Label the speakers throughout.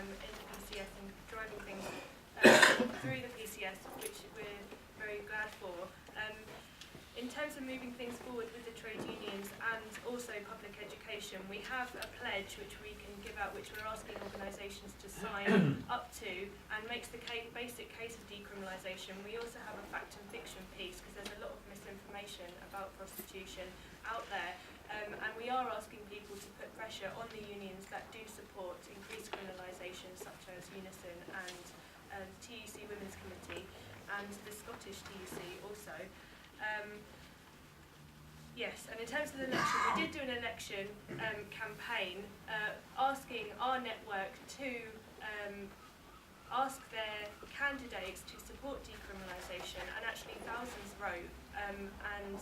Speaker 1: in the PCS and driving things through the PCS, which we're very glad for. In terms of moving things forward with the trade unions and also public education, we have a pledge which we can give out, which we're asking organisations to sign up to, and makes the basic case of decriminalisation. We also have a fact and fiction piece, because there's a lot of misinformation about prostitution out there, and we are asking people to put pressure on the unions that do support increased criminalisation, such as Unison and TUC Women's Committee and the Scottish TUC also. Yes, and in terms of the election, we did do an election campaign asking our network to ask their candidates to support decriminalisation, and actually thousands wrote, and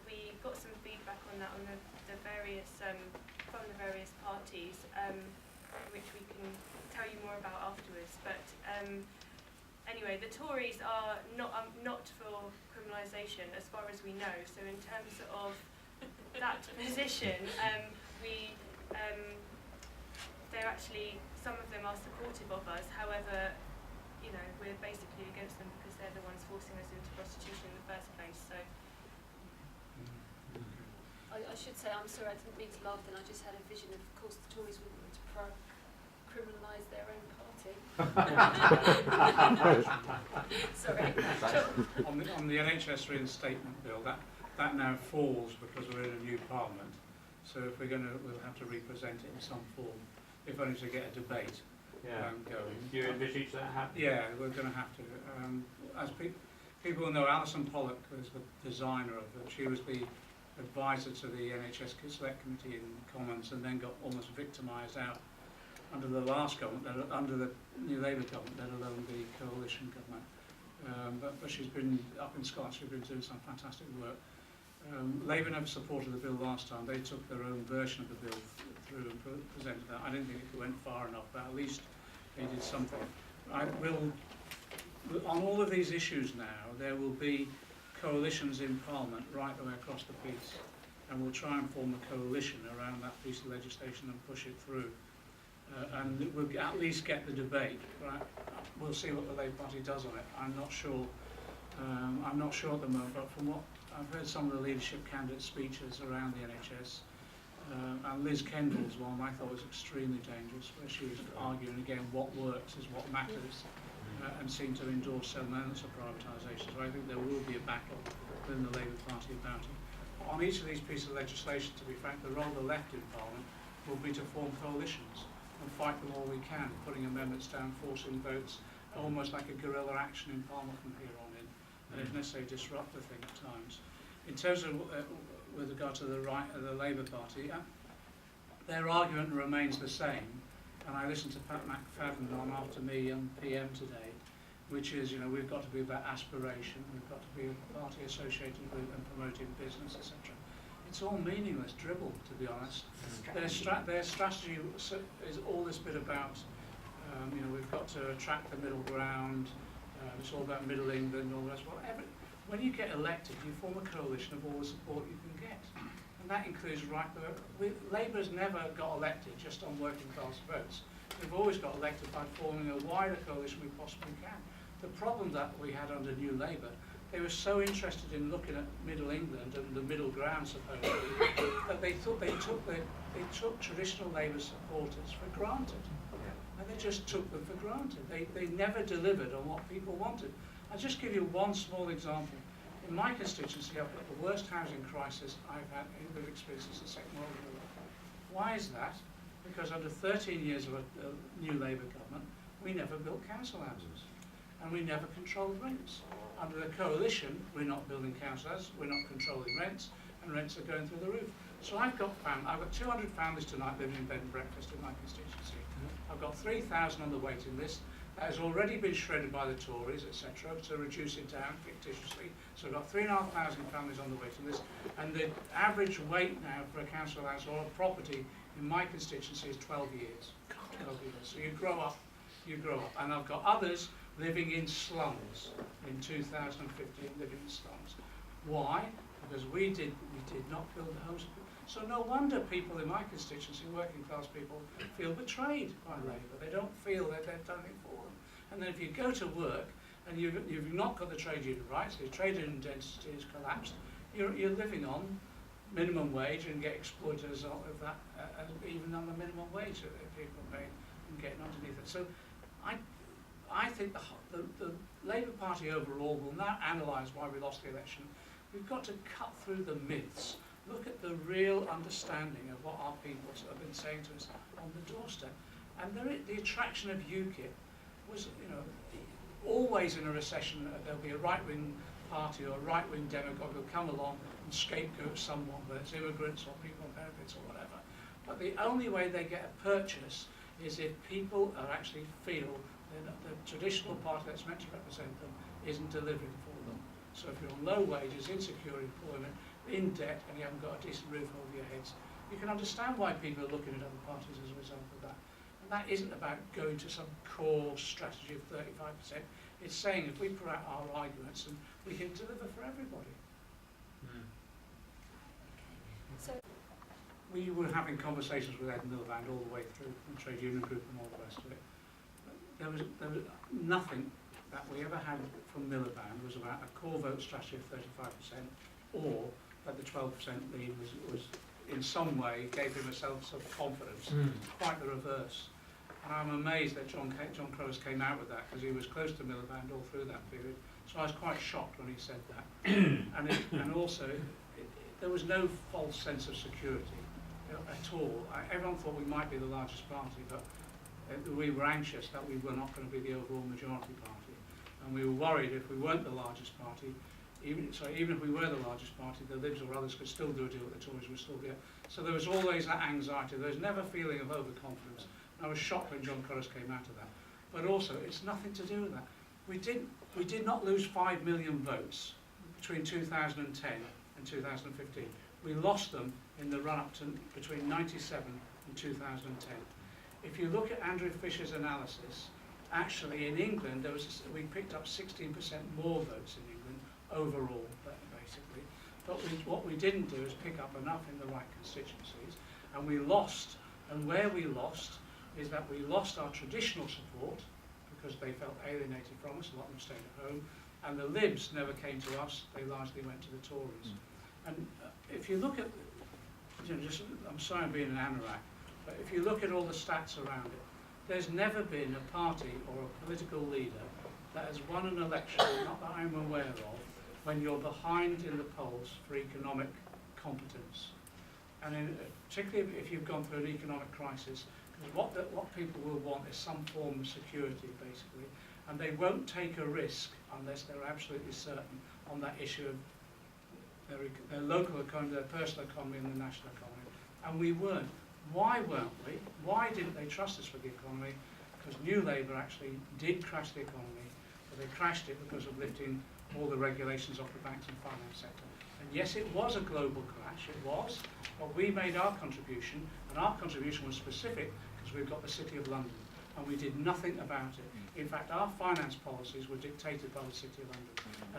Speaker 1: we got some feedback on that on the various from the various parties, which we can tell you more about afterwards. But anyway, the Tories are not for criminalisation as far as we know. So in terms of that position, they're actually, some of them are supportive of us. However, you know, we're basically against them because they're the ones forcing us into prostitution in the first place. So.
Speaker 2: I should say, I'm sorry, I didn't mean to laugh then. I just had a vision of course, the Tories wouldn't want to criminalise their own party. Sorry.
Speaker 3: On the NHS reinstatement bill, that now falls because we're in a new parliament. So if we'll have to represent it in some form, if only to get a debate going.
Speaker 4: Do you envisage that happening?
Speaker 3: Yeah, we're going to have to. As people know, Alison Pollock was the designer of it. She was the advisor to the NHS Select Committee in Commons, and then got almost victimised out under the last government, under the New Labour government, let alone the coalition government. But she's been up in Scotland. She's been doing some fantastic work. Labour never supported the bill last time. They took their own version of the bill through and presented that. I didn't think it went far enough, but at least they did something. On all of these issues now, there will be coalitions in Parliament right the way across the piece, and we'll try and form a coalition around that piece of legislation and push it through. And we'll at least get the debate. Right? We'll see what the Labour Party does on it. I'm not sure. I'm not sure at the moment, but from what I've heard, some of the leadership candidate speeches around the NHS, and Liz Kendall's one I thought was extremely dangerous, where she was arguing again what works is what matters, and seemed to endorse elements of privatisation. So I think there will be a battle within the Labour Party about it. On each of these pieces of legislation, to be frank, the role of the left in Parliament will be to form coalitions and fight them all we can, putting amendments down, forcing votes, almost like a guerrilla action in Parliament from here on in, and if necessary disrupt the thing at times. In terms of, with regard to the right of the Labour Party, their argument remains the same, and I listened to Pat McFadden on After Me on PM today, which is, you know, we've got to be about aspiration, we've got to be a party associated with and promoting business, etc. It's all meaningless dribble, to be honest. Their strategy is all this bit about, you know, we've got to attract the middle ground, it's all about Middle England, all the rest. Well, when you get elected, you form a coalition of all the support you can get. And that includes Labour's never got elected just on working class votes. We've always got elected by forming a wider coalition we possibly can. The problem that we had under New Labour, they were so interested in looking at Middle England and the middle ground, supposedly, that they took traditional Labour supporters for granted. And they just took them for granted. They never delivered on what people wanted. I'll just give you one small example. In my constituency, I've got the worst housing crisis I've had in experience since the Second World War. Why is that? Because under 13 years of a New Labour government, we never built council houses. And we never controlled rents. Under the coalition, we're not building council houses, we're not controlling rents, and rents are going through the roof. So I've got 200 families tonight living in bed and breakfast in my constituency. I've got 3,000 on the waiting list. That has already been shredded by the Tories, etc., to reduce it down fictitiously. So I've got 3,500 families on the waiting list, and the average wait now for a council house or a property in my constituency is 12 years. 12 years. So you grow up, and I've got others living in slums in 2015, living in slums. Why? Because we did not build the homes. So no wonder people in my constituency, working class people, feel betrayed by Labour. They don't feel that they've done it for them. And then if you go to work and you've not got the trade union rights, the trade union identity has collapsed, you're living on minimum wage and get exploited as of that, even on the minimum wage that people are paying and getting underneath it. So I think the Labour Party overall will now analyse why we lost the election. We've got to cut through the myths, look at the real understanding of what our people have been saying to us on the doorstep. And the attraction of UKIP was, always in a recession there'll be a right-wing party or a right-wing demagogue who'll come along and scapegoat someone, whether it's immigrants or people on benefits or whatever. But the only way they get a purchase is if people actually feel that the traditional party that's meant to represent them isn't delivering for them. So if you're on low wages, insecure employment, in debt, and you haven't got a decent roof over your heads, you can understand why people are looking at other parties as a result of that. And that isn't about going to some core strategy of 35%. It's saying if we put out our arguments, and we can deliver for everybody.
Speaker 2: So
Speaker 3: We were having conversations with Ed Miliband all the way through, the trade union group and all the rest of it. There was nothing that we ever had from Miliband was about a core vote strategy of 35%, or that the 12% lead was in some way gave him a sense of confidence. Quite the reverse. And I'm amazed that John Crowes came out with that, because he was close to Miliband all through that period. So I was quite shocked when he said that. and also, there was no false sense of security at all. Everyone thought we might be the largest party, but we were anxious that we were not going to be the overall majority party. And we were worried if we weren't the largest party, even if we were the largest party, the Libs or others could still do a deal with the Tories, would still be it. So there was always that anxiety. There was never a feeling of overconfidence. I was shocked when John Crowes came out of that. But also, it's nothing to do with that. We did not lose 5 million votes between 2010 and 2015. We lost them in the run-up to between 97 and 2010. If you look at Andrew Fisher's analysis, actually in England we picked up 16% more votes in England overall, basically. But what we didn't do is pick up enough in the right constituencies, and we lost. And where we lost is that we lost our traditional support because they felt alienated from us. A lot of them stayed at home, and the Libs never came to us. They largely went to the Tories. And if you look at, I'm sorry I'm being an anorak, but if you look at all the stats around it, there's never been a party or a political leader that has won an election, not that I'm aware of, when you're behind in the polls for economic competence. And particularly if you've gone through an economic crisis, because what people will want is some form of security, basically, and they won't take a risk unless they're absolutely certain on that issue of their local economy, their personal economy and the national economy. And we weren't. Why weren't we? Why didn't they trust us with the economy? Because New Labour actually did crash the economy, but they crashed it because of lifting all the regulations off the banks and finance sector. And yes, it was a global crash, it was, but we made our contribution, and our contribution was specific because we've got the City of London, and we did nothing about it. In fact, our finance policies were dictated by the City of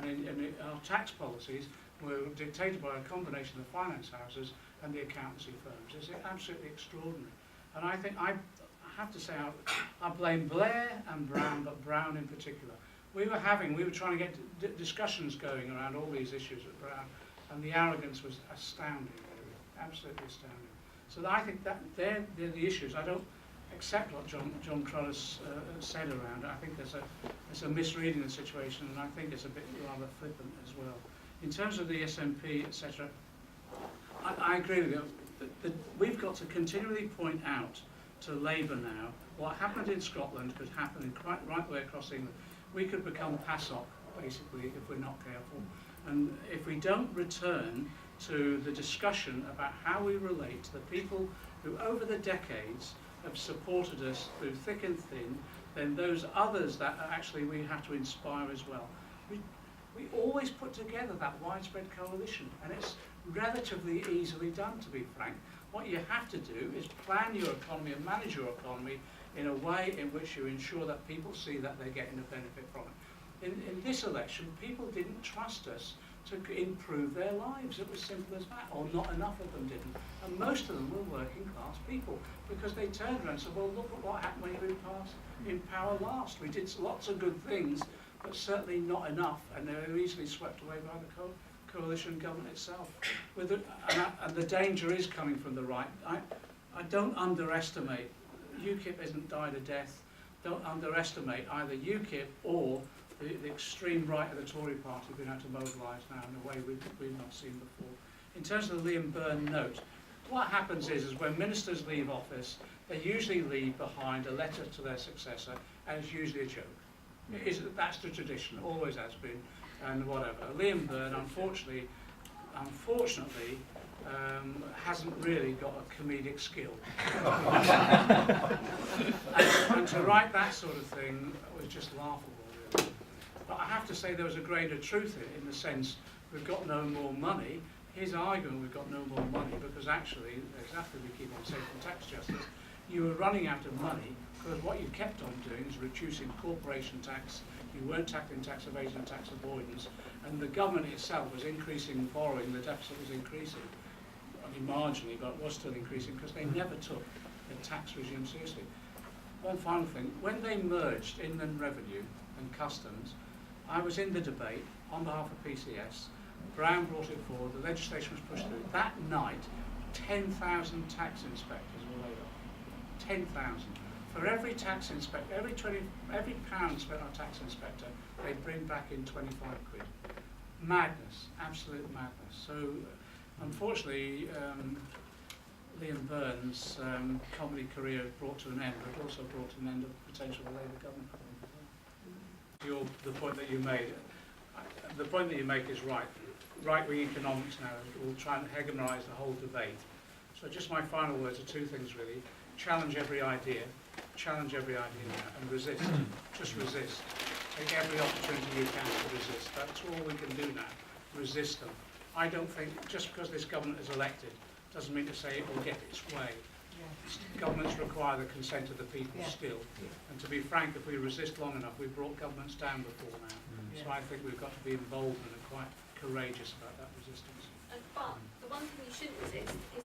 Speaker 3: London, and our tax policies were dictated by a combination of finance houses and the accountancy firms. It's absolutely extraordinary. And I think, I have to say, I blame Blair and Brown, but Brown in particular. We were trying to get discussions going around all these issues at Brown, and the arrogance was astounding, really, absolutely astounding. So I think that they're the issues. I don't accept what John Crowes said around it. I think there's a misreading of the situation, and I think it's a bit rather flippant as well. In terms of the SNP, etc., I agree with you. We've got to continually point out to Labour now what happened in Scotland could happen right the way across England. We could become PASOK, basically, if we're not careful. And if we don't return to the discussion about how we relate to the people who over the decades have supported us through thick and thin, then those others that actually we have to inspire as well. We always put together that widespread coalition, and it's relatively easily done, to be frank. What you have to do is plan your economy and manage your economy in a way in which you ensure that people see that they're getting a benefit from it. In this election, people didn't trust us to improve their lives. It was simple as that, or not enough of them didn't. And most of them were working class people, because they turned around and said, well, look at what happened when you were in power last. We did lots of good things, but certainly not enough, and they were easily swept away by the coalition government itself. And the danger is coming from the right. I don't underestimate, UKIP isn't died a death, don't underestimate either UKIP or the extreme right of the Tory party being able to mobilise now in a way we've not seen before. In terms of the Liam Byrne note, what happens is when ministers leave office, they usually leave behind a letter to their successor, and it's usually a joke. That's the tradition, always has been, and whatever. Liam Byrne, unfortunately, hasn't really got a comedic skill. and to write that sort of thing was just laughable, really. But I have to say there was a grain of truth in it, in the sense we've got no more money. His argument, we've got no more money, because actually, exactly we keep on saying from tax justice, you were running out of money because what you kept on doing is reducing corporation tax, you weren't tackling tax evasion and tax avoidance, and the government itself was increasing borrowing, the deficit was increasing, only marginally, but it was still increasing because they never took the tax regime seriously. One final thing, when they merged Inland Revenue and Customs, I was in the debate on behalf of PCS. Brown brought it forward, the legislation was pushed through. That night, 10,000 tax inspectors were laid off. 10,000. For every tax inspector, every pound spent on a tax inspector, they bring back in 25 quid. Madness, absolute madness. So, unfortunately, Liam Byrne's comedy career brought to an end, but it also brought to an end of potential Labour government. The point that you make is right. Right-wing economics now will try and hegemonise the whole debate. So just my final words are two things really. Challenge every idea now, and resist. Just resist. Take every opportunity you can to resist. That's all we can do now. Resist them. I don't think just because this government is elected doesn't mean to say it will get its way. Governments require the consent of the people still. And to be frank, if we resist long enough, we've brought governments down before now. So I think we've got to be emboldened and quite courageous about that resistance.
Speaker 2: But the one thing you shouldn't resist is